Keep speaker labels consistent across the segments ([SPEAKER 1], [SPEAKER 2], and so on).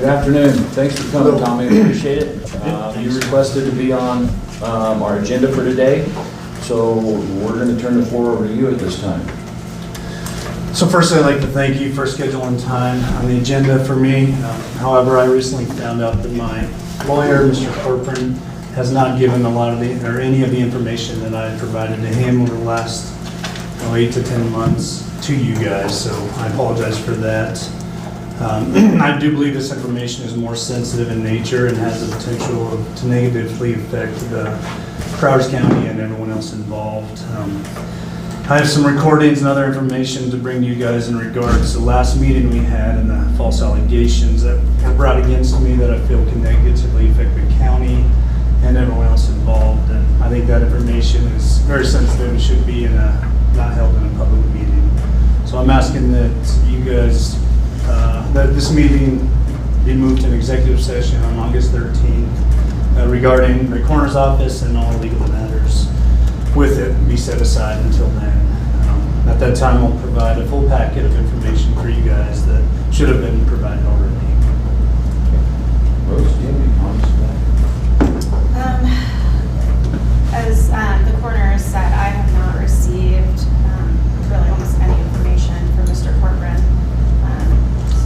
[SPEAKER 1] Good afternoon. Thanks for coming, Tommy. I appreciate it. You requested to be on our agenda for today, so we're going to turn the floor over to you at this time.
[SPEAKER 2] So first, I'd like to thank you for scheduling time on the agenda for me. However, I recently found out that my lawyer, Mr. Corcoran, has not given any of the information that I provided to him over the last 8 to 10 months to you guys, so I apologize for that. I do believe this information is more sensitive in nature and has the potential to negatively affect the Prowers County and everyone else involved. I have some recordings and other information to bring to you guys in regards to the last meeting we had and the false allegations that were brought against me that I feel can negatively affect the county and everyone else involved. And I think that information is very sensitive and should be not held in a public meeting. So I'm asking that you guys, that this meeting be moved to an executive session on August 13th regarding the coroner's office and all legal matters with it be set aside until then. At that time, I'll provide a full packet of information for you guys that should have been provided already.
[SPEAKER 1] Rose, do you have any comments to that?
[SPEAKER 3] As the coroner said, I have not received really almost any information from Mr. Corcoran.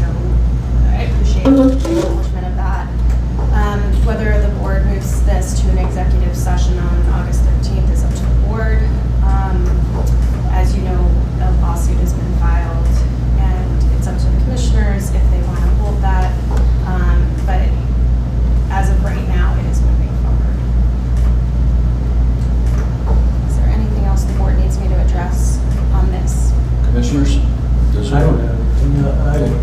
[SPEAKER 3] So I appreciate the acknowledgement of that. Whether the board moves this to an executive session on August 13th is up to the board. As you know, a lawsuit has been filed and it's up to the commissioners if they want to hold that. But as of right now, it is moving forward. Is there anything else the board needs me to address on this?
[SPEAKER 1] Commissioners?
[SPEAKER 4] I don't have anything.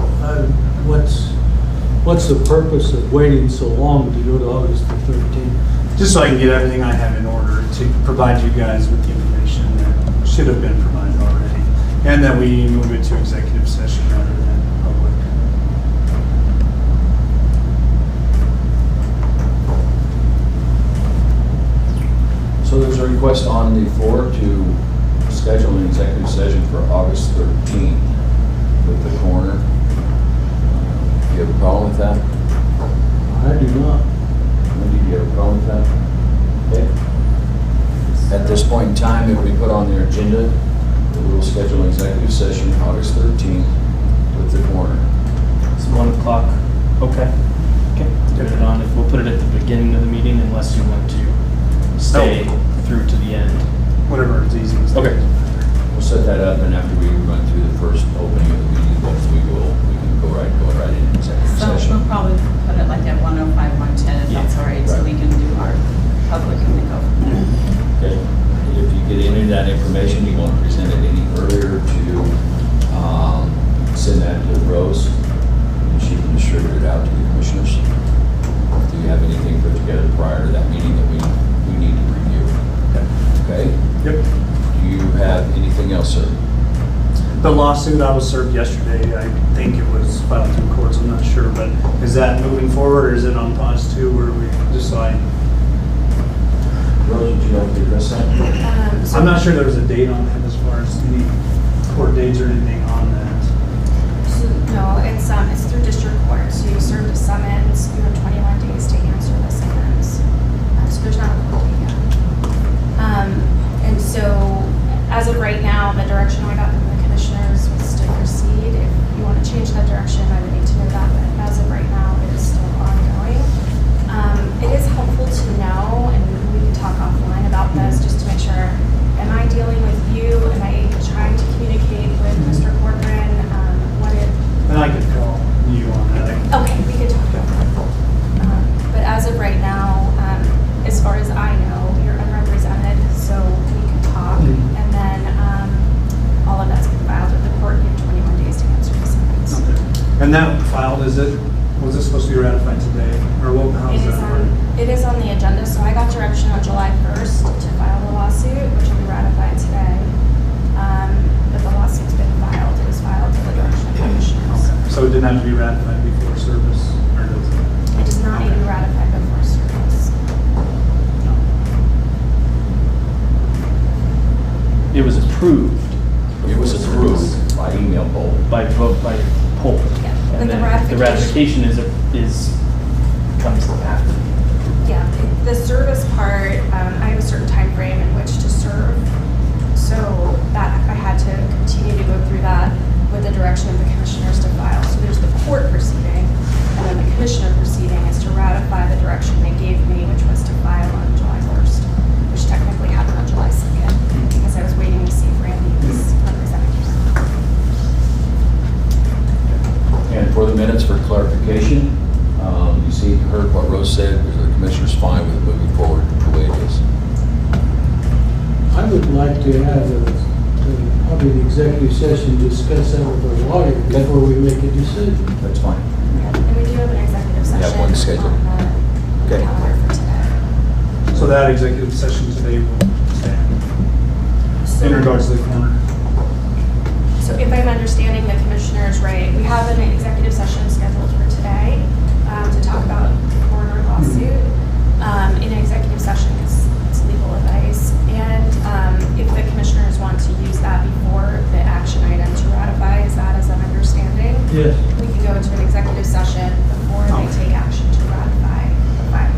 [SPEAKER 4] What's the purpose of waiting so long to go to August the 13th?
[SPEAKER 2] Just so I can get everything I have in order to provide you guys with the information that should have been provided already. And that we move it to executive session rather than public.
[SPEAKER 1] So there's a request on the floor to schedule an executive session for August 13th with the coroner. Do you have a problem with that?
[SPEAKER 4] I do not.
[SPEAKER 1] Wendy, do you have a problem with that? Okay. At this point in time, it will be put on their agenda. We will schedule an executive session August 13th with the coroner.
[SPEAKER 5] It's 1 o'clock. Okay. Put it on. We'll put it at the beginning of the meeting unless you want to stay through to the end.
[SPEAKER 2] Whatever is easiest.
[SPEAKER 5] Okay.
[SPEAKER 1] We'll set that up, and after we run through the first opening of the meeting, we can go right in executive
[SPEAKER 6] So
[SPEAKER 1] session.
[SPEAKER 6] we'll probably put it like at 1:05, 1:10, if that's all right, so we can do our public and then go from there.
[SPEAKER 1] Okay. If you get any of that information, you want to present it any earlier to send that to Rose, and she can distribute it out to the commissioners. Do you have anything put together prior to that meeting that we need to review? Okay.
[SPEAKER 2] Yep.
[SPEAKER 1] Do you have anything else, sir?
[SPEAKER 2] The lawsuit I was served yesterday, I think it was filed through courts, I'm not sure, but is that moving forward or is it on pause too, where we decide?
[SPEAKER 1] Rose, would you like to address that?
[SPEAKER 3] So
[SPEAKER 2] I'm not sure there was a date on that as far as any court dates or anything on that.
[SPEAKER 3] No, it's through district court. So you served a summons. You have 21 days to answer the summons. So there's not a court date yet. And so as of right now, the direction I got from the commissioners was to proceed. If you want to change that direction, I would need to know that. But as of right now, it is still ongoing. It is helpful to know, and we can talk offline about this just to make sure, am I dealing with you? Am I trying to communicate with Mr. Corcoran?
[SPEAKER 2] And I could call you on that.
[SPEAKER 3] Okay, we could talk about that. But as of right now, as far as I know, you're unrepresented, so we can talk. And then all of that's been filed with the court. You have 21 days to answer the summons.
[SPEAKER 2] Okay. And that filed, was it supposed to be ratified today? Or what, how is that work?
[SPEAKER 3] It is on the agenda, so I got direction on July 1st to file the lawsuit, which will be ratified today. But the lawsuit's been filed. It is filed to the direction of the commissioners.
[SPEAKER 2] Okay. So it didn't have to be ratified before service, or does it?
[SPEAKER 3] It does not need to be ratified before service.
[SPEAKER 5] It was approved
[SPEAKER 1] It was approved by email poll.
[SPEAKER 5] by vote by poll.
[SPEAKER 3] Yeah. But the
[SPEAKER 5] then the
[SPEAKER 3] ratification-
[SPEAKER 5] ratification comes after.
[SPEAKER 3] Yeah, the service part, I have a certain time frame in which to serve. So that I had to continue to go through that with the direction of the commissioners to file. So there's the court proceeding, and then the commissioner proceeding is to ratify the direction they gave me, which was to file on July 1st, which technically happened on July 2nd, because I was waiting to see if Randy was representative.
[SPEAKER 1] And for the minutes for clarification, you heard what Rose said, the commissioner's fine with moving forward the way it is.
[SPEAKER 4] I would like to have probably the executive session discuss that with our lawyer before we make a decision.
[SPEAKER 1] That's fine.
[SPEAKER 3] Yeah, and we do have an executive session
[SPEAKER 1] have one scheduled.
[SPEAKER 3] on the
[SPEAKER 1] Okay.
[SPEAKER 3] calendar for today.
[SPEAKER 2] So that executive session today will stand
[SPEAKER 3] So-
[SPEAKER 2] in regards to the coroner.
[SPEAKER 3] So if I'm understanding the commissioners right, we have an executive session scheduled for today to talk about the coroner lawsuit. In executive session, it's legal advice. And if the commissioners want to use that before the action item to ratify, is that as I'm understanding?
[SPEAKER 4] Yes.
[SPEAKER 3] We can go into an executive session before they take action to ratify the filing.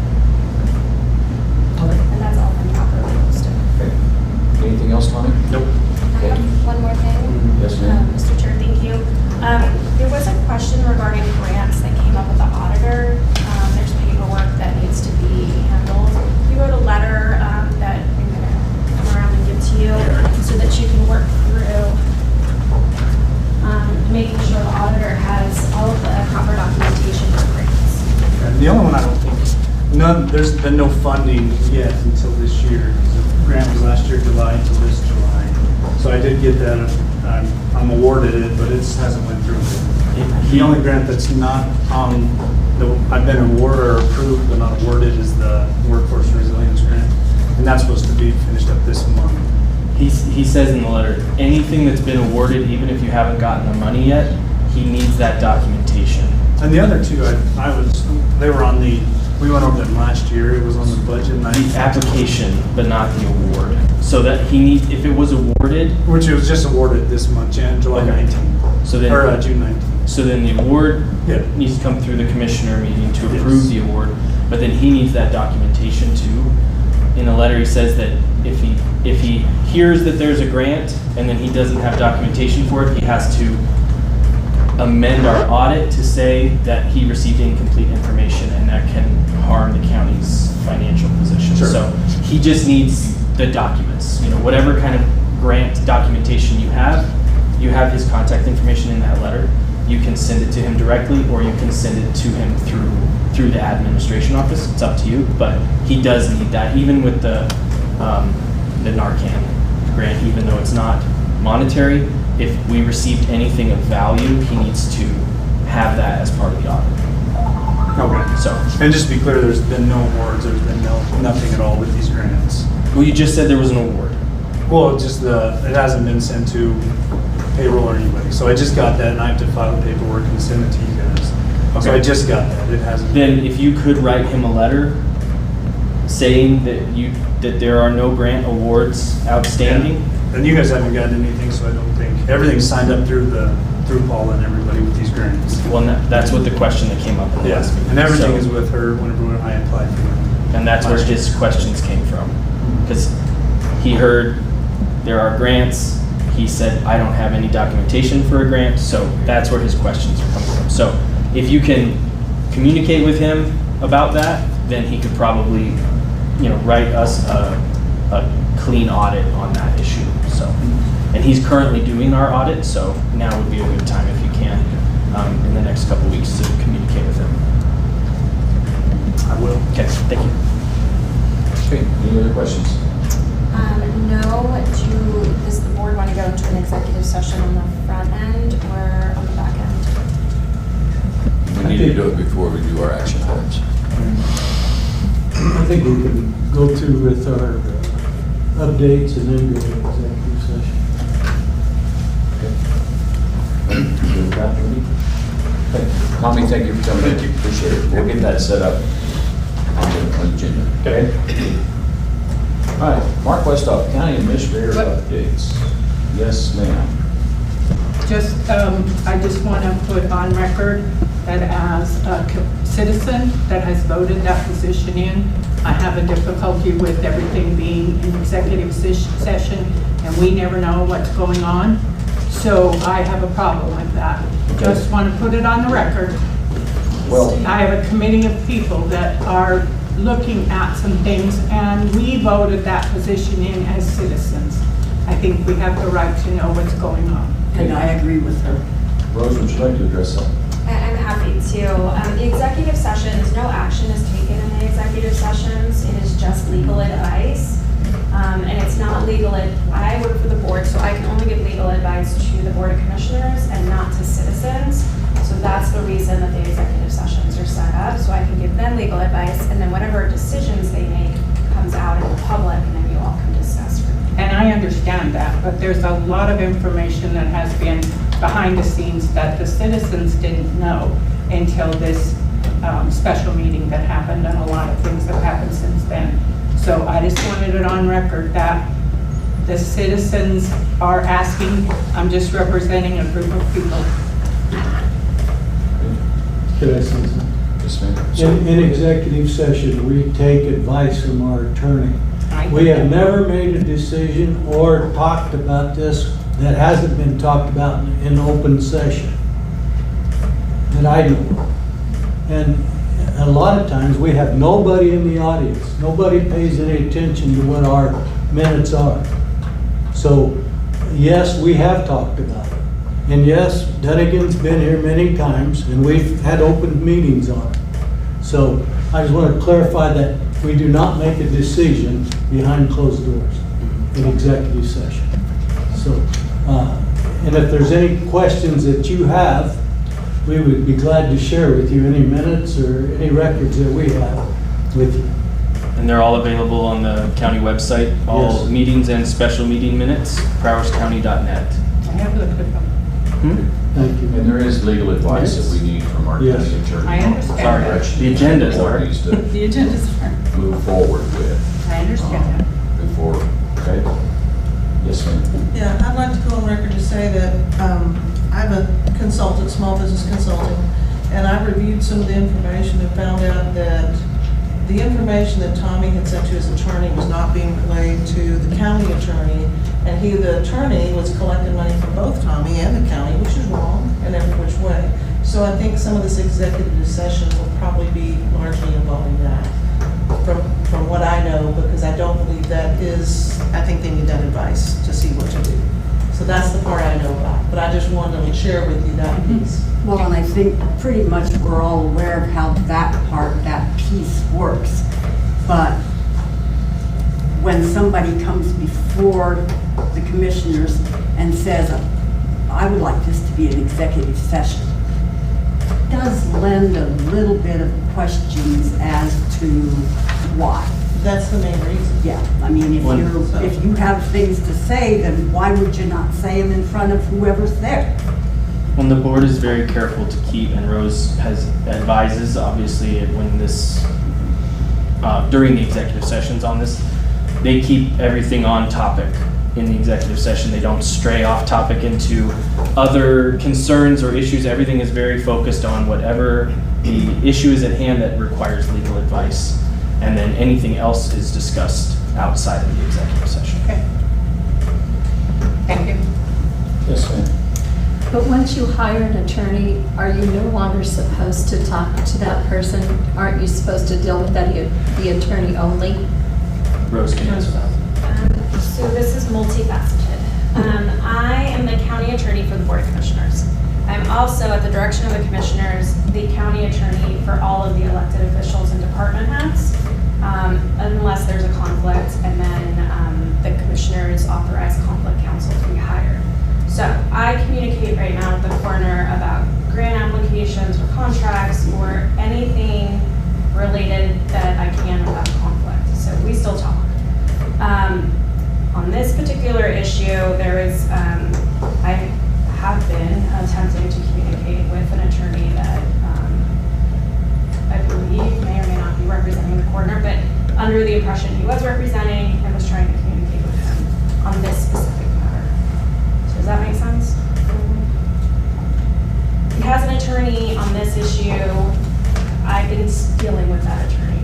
[SPEAKER 3] And that's all been properly posted.
[SPEAKER 1] Okay. Anything else, Tommy?
[SPEAKER 2] Nope.
[SPEAKER 3] I have one more thing.
[SPEAKER 1] Yes, ma'am.
[SPEAKER 3] Mr. Chair, thank you. There was a question regarding grants that came up with the auditor. There's paperwork that needs to be handled. We wrote a letter that I'm going to come around and give to you so that you can work through making sure the auditor has all of the proper documentation for grants.
[SPEAKER 2] And the only one I don't think, there's been no funding yet until this year. The grant was last year, July, until this July. So I did get that, I'm awarded it, but it hasn't went through. The only grant that's not I've been awarded or approved but not awarded is the Workforce Resilience Grant. And that's supposed to be finished up this month.
[SPEAKER 5] He says in the letter, anything that's been awarded, even if you haven't gotten the money yet, he needs that documentation.
[SPEAKER 2] And the other two, they were on we went over them last year, it was on the budget. And
[SPEAKER 5] The application, but not the award. So that if it was awarded,
[SPEAKER 2] which it was just awarded this month, July
[SPEAKER 5] Okay.
[SPEAKER 2] 19th.
[SPEAKER 5] So then-
[SPEAKER 2] Or June 19th.
[SPEAKER 5] so then the award
[SPEAKER 2] Yeah.
[SPEAKER 5] needs to come through the commissioner meeting to
[SPEAKER 2] Yes.
[SPEAKER 5] approve the award, but then he needs that documentation too. In the letter, he says that if he hears that there's a grant and then he doesn't have documentation for it, he has to amend our audit to say that he received incomplete information, and that can harm the county's financial position.
[SPEAKER 2] Sure.
[SPEAKER 5] So he just needs the documents, whatever kind of grant documentation you have his contact information in that letter. You can send it to him directly, or you can send it to him through the administration office. It's up to you, but he does need that, even with the Narcan grant, even though it's not monetary. If we received anything of value, he needs to have that as part of the audit.
[SPEAKER 2] Okay.
[SPEAKER 5] So,
[SPEAKER 2] And just to be clear, there's been no awards, there's been nothing at all with these grants.
[SPEAKER 5] well, you just said there was an award.
[SPEAKER 2] Well, it hasn't been sent to payroll or anybody. So I just got that and I have to file the paperwork and send it to you guys. So
[SPEAKER 5] Okay.
[SPEAKER 2] I just got that, it hasn't.
[SPEAKER 5] Then if you could write him a letter saying that there are no grant awards outstanding.
[SPEAKER 2] And you guys haven't gotten anything, so I don't think, everything's signed up through Paula and everybody with these grants.
[SPEAKER 5] Well, that's what the question that came up in the
[SPEAKER 2] Yeah,
[SPEAKER 5] last meeting.
[SPEAKER 2] and everything
[SPEAKER 5] So-
[SPEAKER 2] is with her whenever I applied for them.
[SPEAKER 5] And that's where his questions came from. Because he heard there are grants, he said, I don't have any documentation for a grant, so that's where his questions are coming from. So if you can communicate with him about that, then he could probably, write us a clean audit on that issue, so. And he's currently doing our audit, so now would be a good time if you can, in the next couple weeks to communicate with him.
[SPEAKER 2] I will.
[SPEAKER 5] Okay, thank you.
[SPEAKER 1] Okay, any other questions?
[SPEAKER 3] No, does the board want to go into an executive session on the front end or on the back end?
[SPEAKER 1] We need to do it before we do our action items.
[SPEAKER 4] I think we can go through with our updates and then go to executive session.
[SPEAKER 1] Okay. Good with that, Rudy? Okay. Tommy, thank you for coming in. Appreciate it. We'll get that set up on the agenda. Okay? All right, Mark Westhoff, County Administrator updates. Yes, ma'am.
[SPEAKER 7] I just want to put on record that as a citizen that has voted that position in, I have a difficulty with everything being in executive session, and we never know what's going on. So I have a problem with that. Just want to put it on the record.
[SPEAKER 1] Well,
[SPEAKER 7] I have a committee of people that are looking at some things, and we voted that position in as citizens. I think we have the right to know what's going on.
[SPEAKER 8] And I agree with her.
[SPEAKER 1] Rose, would you like to address that?
[SPEAKER 3] I'm happy to. The executive sessions, no action is taken in the executive sessions. It is just legal advice. And it's not legal, I work for the board, so I can only give legal advice to the Board of Commissioners and not to citizens. So that's the reason that the executive sessions are set up, so I can give them legal advice, and then whatever decisions they make comes out in the public, and then you all can discuss from there.
[SPEAKER 7] And I understand that, but there's a lot of information that has been behind the scenes that the citizens didn't know until this special meeting that happened, and a lot of things have happened since then. So I just wanted it on record that the citizens are asking, I'm just representing a group of people.
[SPEAKER 4] Can I say something?
[SPEAKER 1] Yes, ma'am.
[SPEAKER 4] In executive session, we take advice from our attorney. We have never made a decision or talked about this that hasn't been talked about in open session that I know of. And a lot of times, we have nobody in the audience. Nobody pays any attention to what our minutes are. So, yes, we have talked about it. And yes, Dunagan's been here many times, and we've had open meetings on it. So, I just want to clarify that we do not make a decision behind closed doors in executive session. So, and if there's any questions that you have, we would be glad to share with you any minutes or any records that we have with you.
[SPEAKER 5] And they're all available on the county website, all
[SPEAKER 4] Yes.
[SPEAKER 5] meetings and special meeting minutes, prowerscounty.net.
[SPEAKER 7] I have looked at them.
[SPEAKER 4] Thank you.
[SPEAKER 1] And there is legal advice that we need from our
[SPEAKER 4] Yes.
[SPEAKER 1] county attorney.
[SPEAKER 7] I understand
[SPEAKER 5] Sorry,
[SPEAKER 7] that.
[SPEAKER 1] Direction
[SPEAKER 5] the agendas
[SPEAKER 1] board
[SPEAKER 5] are.
[SPEAKER 1] needs to
[SPEAKER 6] The agendas are.
[SPEAKER 1] move forward with.
[SPEAKER 7] I understand that.
[SPEAKER 1] Before, okay? Yes, ma'am.
[SPEAKER 9] Yeah, I'd like to go on record to say that I'm a consultant, small business consultant, and I reviewed some of the information and found out that the information that Tommy had sent to his attorney was not being relayed to the county attorney, and the attorney was collecting money from both Tommy and the county, which is wrong in every which way. So I think some of this executive session will probably be largely involving that, from what I know, because I don't believe that is, I think they need that advice to see what to do. So that's the part I know about, but I just wanted to share with you that piece.
[SPEAKER 8] Well, and I think pretty much we're all aware of how that piece works. But when somebody comes before the commissioners and says, I would like this to be an executive session, it does lend a little bit of questions as to why.
[SPEAKER 9] That's the main reason.
[SPEAKER 8] Yeah, I mean, if you have things to say, then why would you not say them in front of whoever's there?
[SPEAKER 5] When the board is very careful to keep, and Rose advises, obviously, when this, during the executive sessions on this, they keep everything on topic in the executive session. They don't stray off topic into other concerns or issues. Everything is very focused on whatever the issue is at hand that requires legal advice. And then anything else is discussed outside of the executive session.
[SPEAKER 7] Okay. Thank you.
[SPEAKER 1] Yes, ma'am.
[SPEAKER 10] But once you hire an attorney, are you no longer supposed to talk to that person? Aren't you supposed to deal with the attorney only?
[SPEAKER 5] Rose can answer that.
[SPEAKER 3] So this is multifaceted. I am the county attorney for the Board of Commissioners. I'm also, at the direction of the commissioners, the county attorney for all of the elected officials and department heads, unless there's a conflict, and then the commissioners authorize conflict counsel to be hired. So I communicate right now with the coroner about grant applications or contracts or anything related that I can without conflict. So we still talk. On this particular issue, there is, I have been attempting to communicate with an attorney that I believe may or may not be representing the coroner, but under the impression he was representing and was trying to communicate with him on this specific matter. So does that make sense? dealing with that attorney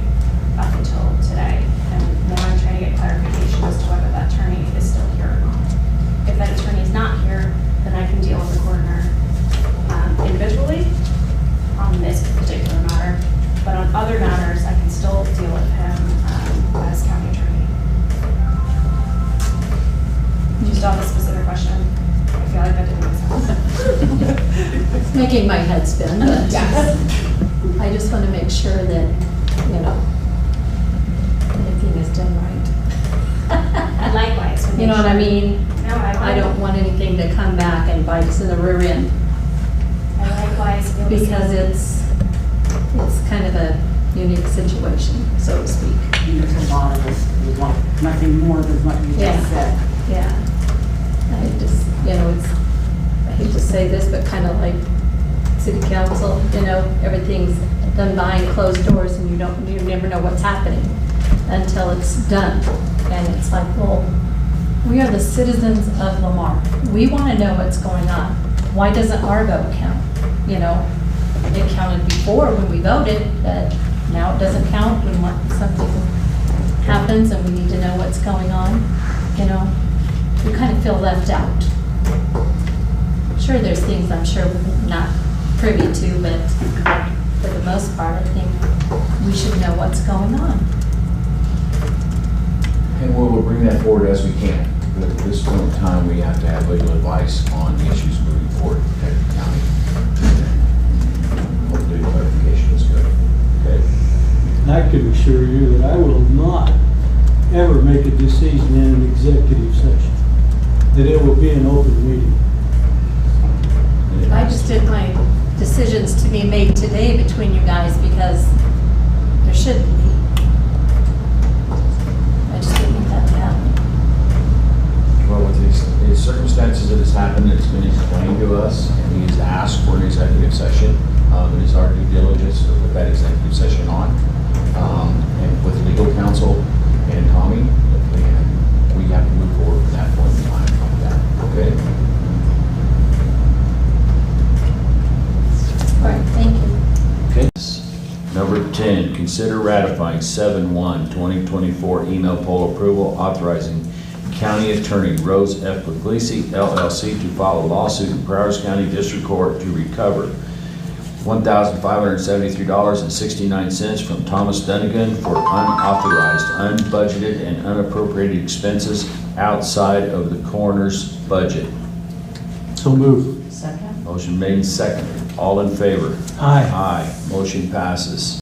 [SPEAKER 3] up until today. And now I'm trying to get clarification as to whether that attorney is still here or not. If that attorney is not here, then I can deal with the coroner individually on this particular matter. But on other matters, I can still deal with him as county attorney. Do you still have a specific question? I feel like that didn't make sense.
[SPEAKER 10] It's making my head spin, but I just want to make sure that, you know, everything is done right.
[SPEAKER 3] Likewise. to
[SPEAKER 10] You know
[SPEAKER 3] make
[SPEAKER 10] what I
[SPEAKER 3] sure-
[SPEAKER 10] mean?
[SPEAKER 3] No,
[SPEAKER 10] I don't want anything to come back and bite us in the rear end,
[SPEAKER 3] I likewise feel the same.
[SPEAKER 10] because it's kind of a unique situation, so to speak.
[SPEAKER 8] And there's a lot of us who want nothing more than what you
[SPEAKER 10] Yeah.
[SPEAKER 8] just said.
[SPEAKER 10] Yeah. I just, you know, I hate to say this, but kind of like city council, you know, everything's done behind closed doors and you never know what's happening until it's done. And it's like, well, we are the citizens of Lamar. We want to know what's going on. Why doesn't our vote count? You know, it counted before when we voted, but now it doesn't count when something happens and we need to know what's going on, you know? We kind of feel left out. Sure, there's things I'm sure we're not privy to, but for the most part, I think we should know what's going on.
[SPEAKER 1] And we'll bring that forward as we can. But at this point in time, we have to have legal advice on the issues moving forward in Protective County. Hopefully the clarification is good. Okay?
[SPEAKER 4] And I can assure you that I will not ever make a decision in an executive session, that it will be an open meeting.
[SPEAKER 10] I just did my decisions to be made today between you guys because there shouldn't be. I just didn't want that to happen.
[SPEAKER 1] Well, with the circumstances that has happened, it's been explained to us, and he's asked for an executive session. It is our due diligence to put that executive session on. And with legal counsel and Tommy, and we have to move forward from that point in time like that, okay?
[SPEAKER 10] All right, thank you.
[SPEAKER 1] Okay. Number 10, consider ratifying 7/1/2024 email poll approval authorizing County Attorney Rose F. Puglisi LLC to file a lawsuit in Prowers County District Court to recover $1,573.69 from Thomas Dunagan for unauthorized, unbudgeted, and unappropriated expenses outside of the coroner's budget.
[SPEAKER 4] So move.
[SPEAKER 8] Second?
[SPEAKER 1] Motion made and seconded. All in favor?
[SPEAKER 4] Aye.
[SPEAKER 1] Aye. Motion passes.